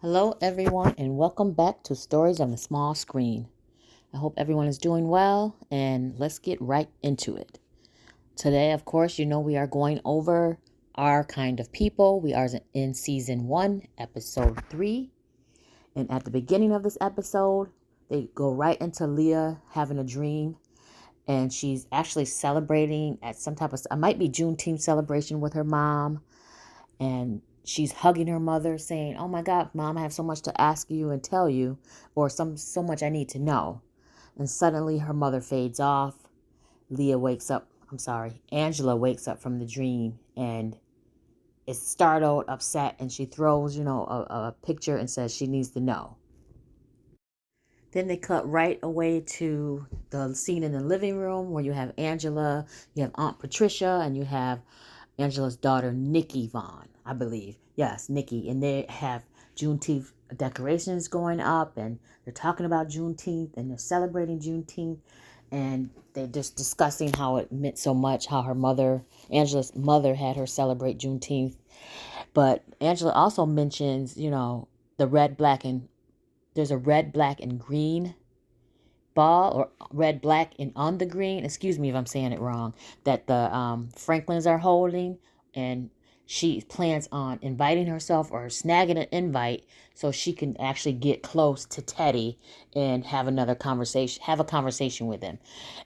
Hello, everyone, and welcome back to Stories on the Small Screen. I hope everyone is doing well, and let's get right into it. Today, of course, we are going over Our Kind of People. We are in Season 1, Episode 3. And at the beginning of this episode, they go right into Leah having a dream, and she's actually celebrating at some type of, it might be Juneteenth celebration with her mom, and she's hugging her mother saying, "Oh my God, Mom, I have so much to ask you and tell you, or so much I need to know." And suddenly her mother fades off. Angela wakes up from the dream and is startled, upset, and she throws, a picture and says she needs to know. Then they cut right away to the scene in the living room where you have Angela, you have Aunt Patricia, and you have Angela's daughter, Nikki Vaughn, I believe. Yes, Nikki. And they have Juneteenth decorations going up, and they're talking about Juneteenth, and they're celebrating Juneteenth. And they're just discussing how it meant so much, how Angela's mother had her celebrate Juneteenth. But Angela also mentions, the red, black, and there's a red, black, and green ball, or red, black, and on the green. Excuse me if I'm saying it wrong. That the Franklins are holding, and she plans on inviting herself or snagging an invite so she can actually get close to Teddy and have a conversation with him.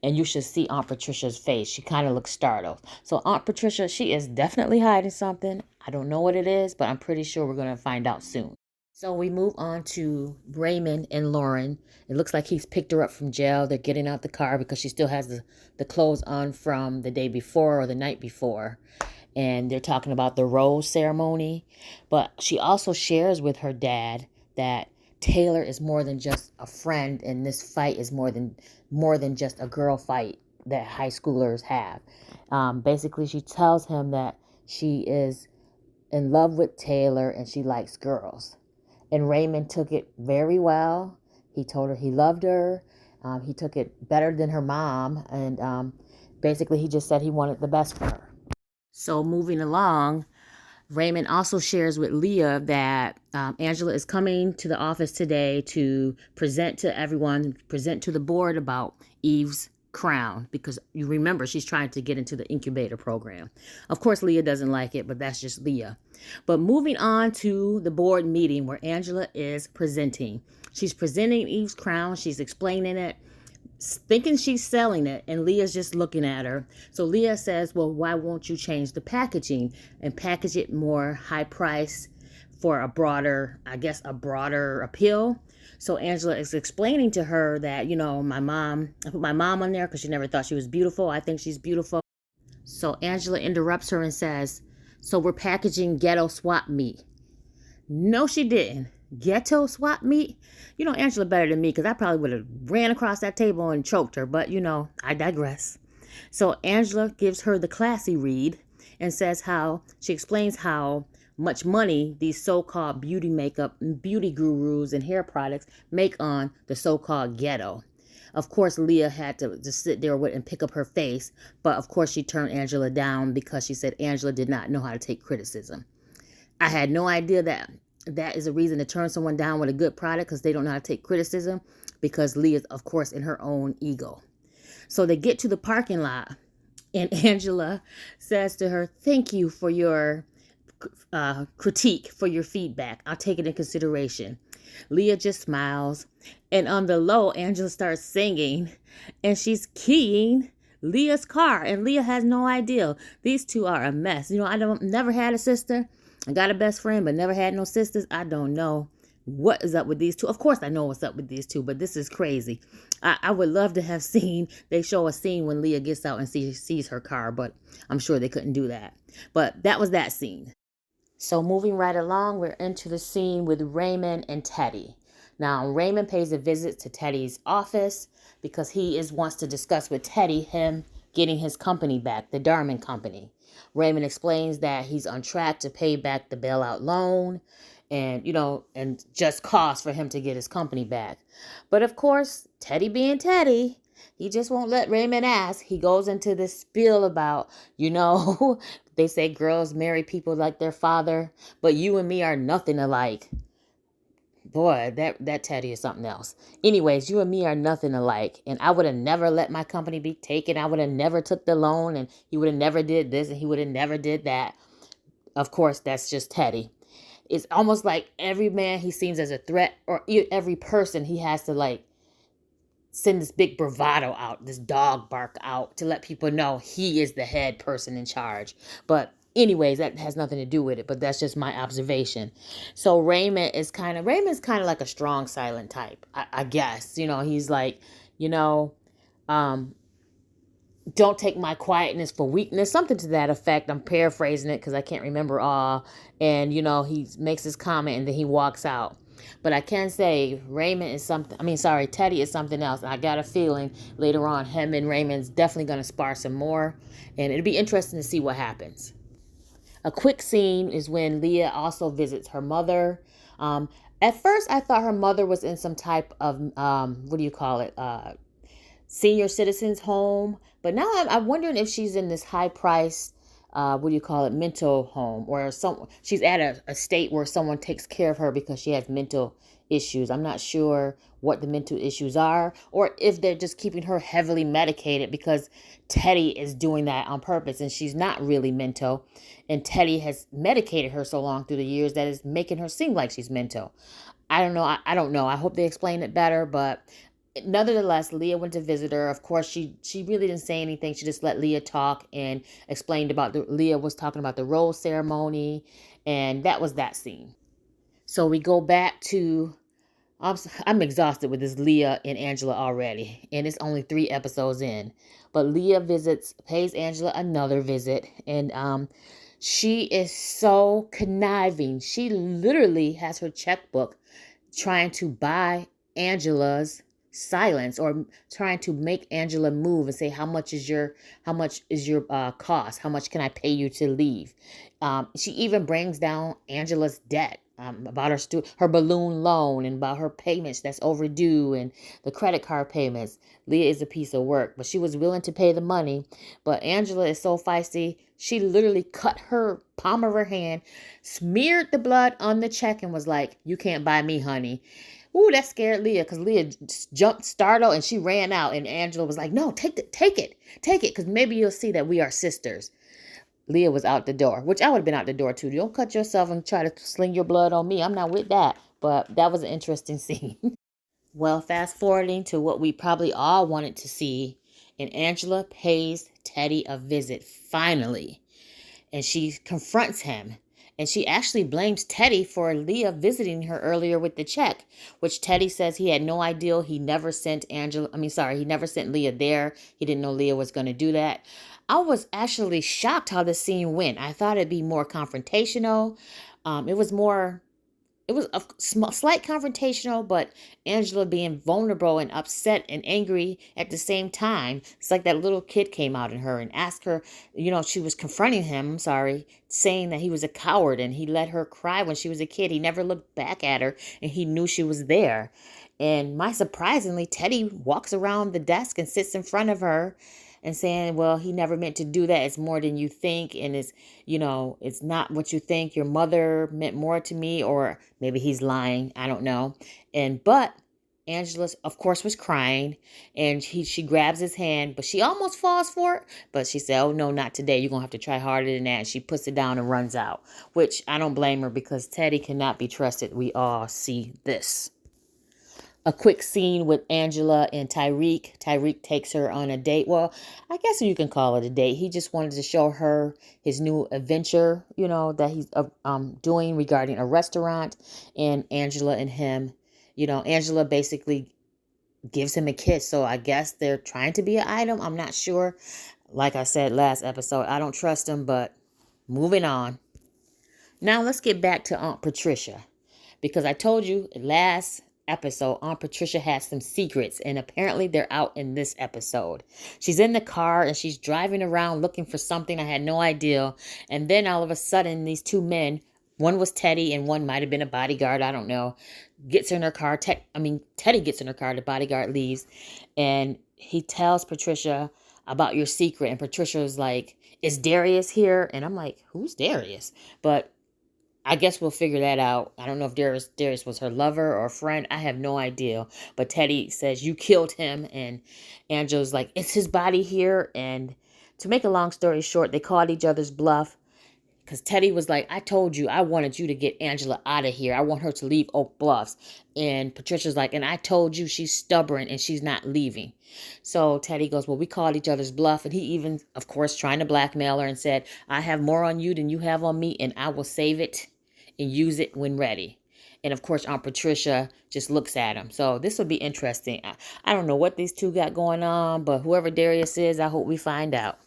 And you should see Aunt Patricia's face. She kind of looks startled. So Aunt Patricia, she is definitely hiding something. I don't know what it is, but I'm pretty sure we're going to find out soon. So we move on to Raymond and Lauren. It looks like he's picked her up from jail. They're getting out the car because she still has the clothes on from the day before or the night before. And they're talking about the rose ceremony. But she also shares with her dad that Taylor is more than just a friend, and this fight is more than just a girl fight that high schoolers have. Basically, she tells him that she is in love with Taylor and she likes girls. And Raymond took it very well. He told her he loved her. He took it better than her mom. And basically, he just said he wanted the best for her. So moving along, Raymond also shares with Leah that Angela is coming to the office today to present to the board about Eve's crown, because you remember she's trying to get into the incubator program. Of course, Leah doesn't like it, but that's just Leah. But moving on to the board meeting where Angela is presenting. She's presenting Eve's crown. She's explaining it, thinking she's selling it, and Leah's just looking at her. So Leah says, "Well, why won't you change the packaging and package it more high price for a broader appeal?" So Angela is explaining to her that, I put my mom on there because she never thought she was beautiful. I think she's beautiful. So Angela interrupts her and says, "So we're packaging Ghetto Swap Meat." No, she didn't. Ghetto Swap Meat? Angela better than me, because I probably would have ran across that table and choked her. But, I digress. So Angela gives her the classy read and she explains how much money these so-called beauty gurus and hair products make on the so-called ghetto. Of course, Leah had to just sit there and pick up her face. But, of course, she turned Angela down because she said Angela did not know how to take criticism. I had no idea that is a reason to turn someone down with a good product, because they don't know how to take criticism, because Leah's, of course, in her own ego. So they get to the parking lot, and Angela says to her, "Thank you for your critique, for your feedback. I'll take it in consideration." Leah just smiles, and on the low, Angela starts singing, and she's keying Leah's car, and Leah has no idea. These two are a mess. I never had a sister. I got a best friend, but never had no sisters. I don't know what is up with these two. Of course, I know what's up with these two, but this is crazy. I would love to have they show a scene when Leah gets out and sees her car, but I'm sure they couldn't do that. But that was that scene. So moving right along, we're into the scene with Raymond and Teddy. Now, Raymond pays a visit to Teddy's office because wants to discuss with Teddy him getting his company back, the Darman Company. Raymond explains that he's on track to pay back the bailout loan and just cause for him to get his company back. But of course, Teddy being Teddy, he just won't let Raymond ask. He goes into this spiel about, they say girls marry people like their father, but you and me are nothing alike. Boy, that Teddy is something else. Anyways, you and me are nothing alike, and I would have never let my company be taken. I would have never took the loan, and he would have never did this, and he would have never did that. Of course, that's just Teddy. It's almost like every man he seems as a threat, or every person he has to like send this big bravado out, this dog bark out to let people know he is the head person in charge. But anyways, that has nothing to do with it, but that's just my observation. So Raymond's kind of like a strong silent type, I guess. He's like, you know, um, don't take my quietness for weakness, something to that effect. I'm paraphrasing it because I can't remember all. And he makes his comment and then he walks out. But I can say Teddy is something else. I got a feeling later on him and Raymond's definitely going to spar some more, and it'll be interesting to see what happens. A quick scene is when Leah also visits her mother. At first I thought her mother was in some type of what do you call it, senior citizens home. But now I'm wondering if she's in this high price, what do you call it, mental home, or she's at a state where someone takes care of her because she has mental issues. I'm not sure what the mental issues are, or if they're just keeping her heavily medicated because Teddy is doing that on purpose and she's not really mental. And Teddy has medicated her so long through the years that is making her seem like she's mental. I don't know. I don't know. I hope they explain it better, but nonetheless, Leah went to visit her. Of course, she really didn't say anything. She just let Leah talk and explained about Leah was talking about the rose ceremony, and that was that scene. So we go back to I'm exhausted with this Leah and Angela already, and it's only 3 episodes in. But Leah pays Angela another visit, and she is so conniving. She literally has her checkbook trying to buy Angela's silence, or trying to make Angela move and say how much is your cost, how much can I pay you to leave. She even brings down Angela's debt, about her balloon loan, and about her payments that's overdue, and the credit card payments. Leah is a piece of work, but she was willing to pay the money. But Angela is so feisty, she literally cut her palm of her hand, smeared the blood on the check, and was like, "You can't buy me, honey." Ooh, that scared Leah, because Leah jumped startled and she ran out. And Angela was like, "No, take it, because maybe you'll see that we are sisters." Leah was out the door, which I would have been out the door too. Don't cut yourself and try to sling your blood on me. I'm not with that. But that was an interesting scene. Well, fast forwarding to what we probably all wanted to see, and Angela pays Teddy a visit finally, and she confronts him. And she actually blames Teddy for Leah visiting her earlier with the check, which Teddy says he had no idea. He never sent he never sent Leah there. He didn't know Leah was going to do that. I was actually shocked how the scene went. I thought it'd be more confrontational. It was a slight confrontational, but Angela being vulnerable and upset and angry at the same time. It's like that little kid came out in her and asked her, she was confronting him, saying that he was a coward, and he let her cry when she was a kid. He never looked back at her, and he knew she was there. And surprisingly, Teddy walks around the desk and sits in front of her and saying, "Well, he never meant to do that. It's more than you think. And it's not what you think. Your mother meant more to me," or maybe he's lying. I don't know. But Angela, of course, was crying, and she grabs his hand, but she almost falls for it. But she said, "Oh, no, not today. You're going to have to try harder than that." And she puts it down and runs out, which I don't blame her, because Teddy cannot be trusted. We all see this. A quick scene with Angela and Tyreek. Tyreek takes her on a date. Well, I guess you can call it a date. He just wanted to show her his new adventure, that he's doing regarding a restaurant. And Angela and him, Angela basically gives him a kiss. So I guess they're trying to be an item. I'm not sure. Like I said last episode, I don't trust him, but moving on. Now let's get back to Aunt Patricia, because I told you last episode Aunt Patricia has some secrets, and apparently they're out in this episode. She's in the car and she's driving around looking for something. I had no idea. And then all of a sudden, these two men, one was Teddy and one might have been a bodyguard, I don't know, gets in her car. Teddy gets in her car, the bodyguard leaves, and he tells Patricia about your secret. And Patricia's like, "Is Darius here?" And I'm like, "Who's Darius?" But I guess we'll figure that out. I don't know if Darius was her lover or friend. I have no idea. But Teddy says, you killed him. And Angela's like, it's his body here. And to make a long story short, they called each other's bluff. Because Teddy was like, I told you, I wanted you to get Angela out of here. I want her to leave Oak Bluffs. And Patricia's like, and I told you she's stubborn and she's not leaving. So Teddy goes, well, we called each other's bluff. And he even, of course, trying to blackmail her and said, I have more on you than you have on me. And I will save it and use it when ready. And of course, Aunt Patricia just looks at him. So this will be interesting. I don't know what these two got going on, but whoever Darius is, I hope we find out.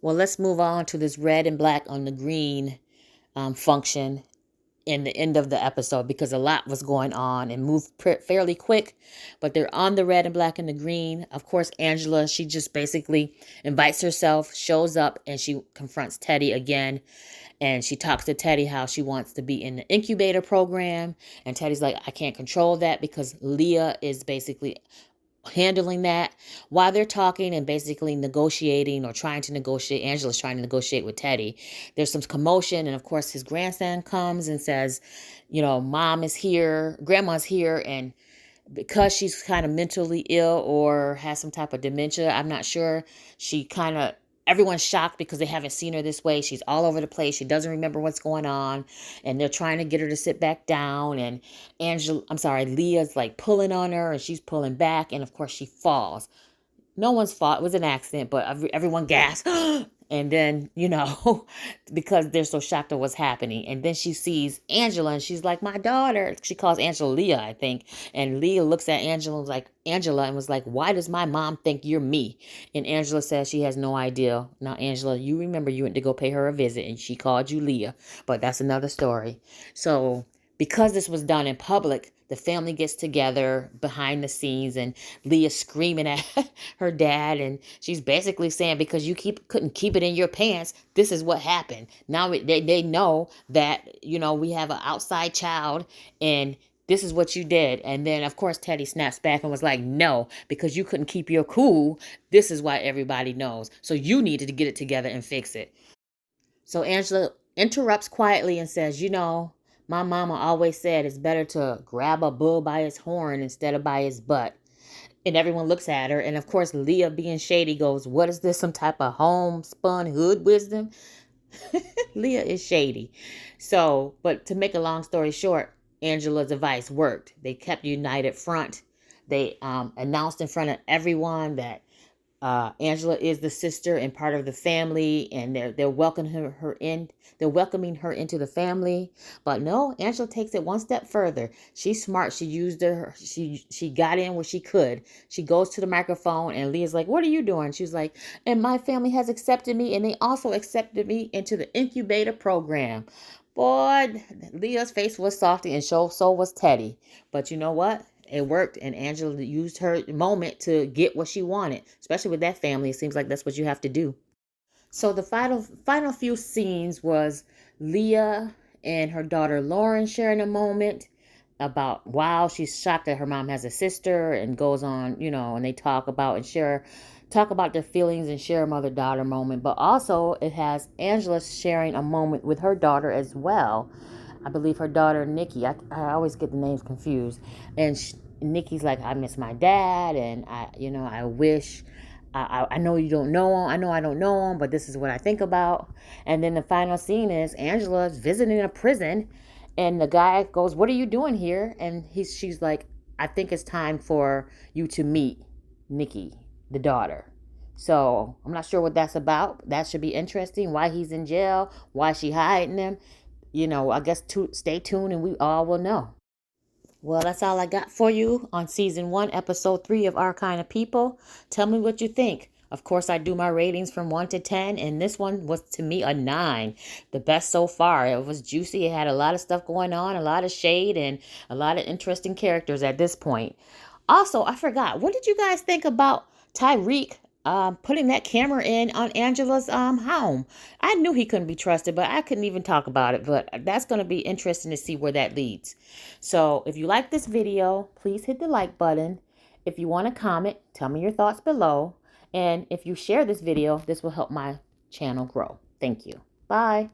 Well, let's move on to this red and black on the green function in the end of the episode, because a lot was going on and moved fairly quick. But they're on the red and black and the green. Of course, Angela, she just basically invites herself, shows up, and she confronts Teddy again. And she talks to Teddy how she wants to be in the incubator program. And Teddy's like, I can't control that because Leah is basically handling that while they're talking and basically negotiating or trying to negotiate. Angela's trying to negotiate with Teddy. There's some commotion, and of course his grandson comes and says, mom is here, grandma's here, and because she's kind of mentally ill or has some type of dementia, I'm not sure, everyone's shocked because they haven't seen her this way. She's all over the place. She doesn't remember what's going on. And they're trying to get her to sit back down. And Leah's like pulling on her and she's pulling back. And of course she falls. No one's fault. It was an accident, but everyone gasped. And then, because they're so shocked at what's happening. And then she sees Angela and she's like, my daughter. She calls Angela Leah, I think. And Leah looks at Angela and was like, why does my mom think you're me? And Angela says she has no idea. Now, Angela, you remember you went to go pay her a visit and she called you Leah. But that's another story. So because this was done in public, the family gets together behind the scenes and Leah screaming at her dad. And she's basically saying, because you couldn't keep it in your pants, this is what happened. Now they know that, we have an outside child and this is what you did. And then, of course, Teddy snaps back and was like, no, because you couldn't keep your cool. This is why everybody knows. So you needed to get it together and fix it. So Angela interrupts quietly and says, my mama always said it's better to grab a bull by his horn instead of by his butt. And everyone looks at her. And of course, Leah, being shady, goes, what is this, some type of homespun hood wisdom? Leah is shady. So, but to make a long story short, Angela's advice worked. They kept united front. They announced in front of everyone that Angela is the sister and part of the family, and they're welcoming her in. They're welcoming her into the family. But no, Angela takes it one step further. She's smart. She used her. She got in where she could. She goes to the microphone, and Leah's like, "What are you doing?" She's like, "And my family has accepted me, and they also accepted me into the incubator program." Boy, Leah's face was softy, and so was Teddy. But you know what? It worked, and Angela used her moment to get what she wanted, especially with that family. It seems like that's what you have to do. So the final few scenes was Leah and her daughter Lauren sharing a moment about, wow, she's shocked that her mom has a sister, and goes on, and they talk about their feelings and share a mother-daughter moment. But also it has Angela sharing a moment with her daughter as well. I believe her daughter Nikki. I always get the names confused. And Nikki's like, I miss my dad, and I wish. I know you don't know him. I know I don't know him, but this is what I think about. And then the final scene is Angela's visiting a prison, and the guy goes, "What are you doing here?" And she's like, "I think it's time for you to meet Nikki, the daughter." So I'm not sure what that's about. That should be interesting. Why he's in jail? Why she hiding him? I guess stay tuned and we all will know. Well, that's all I got for you on season 1, episode 3 of Our Kind of People. Tell me what you think. Of course, I do my ratings from 1 to 10, and this one was, to me, a 9. The best so far. It was juicy. It had a lot of stuff going on, a lot of shade, and a lot of interesting characters at this point. Also, I forgot. What did you guys think about Tyreek putting that camera in on Angela's home? I knew he couldn't be trusted, but I couldn't even talk about it. But that's going to be interesting to see where that leads. So if you like this video, please hit the like button. If you want to comment, tell me your thoughts below. And if you share this video, this will help my channel grow. Thank you. Bye.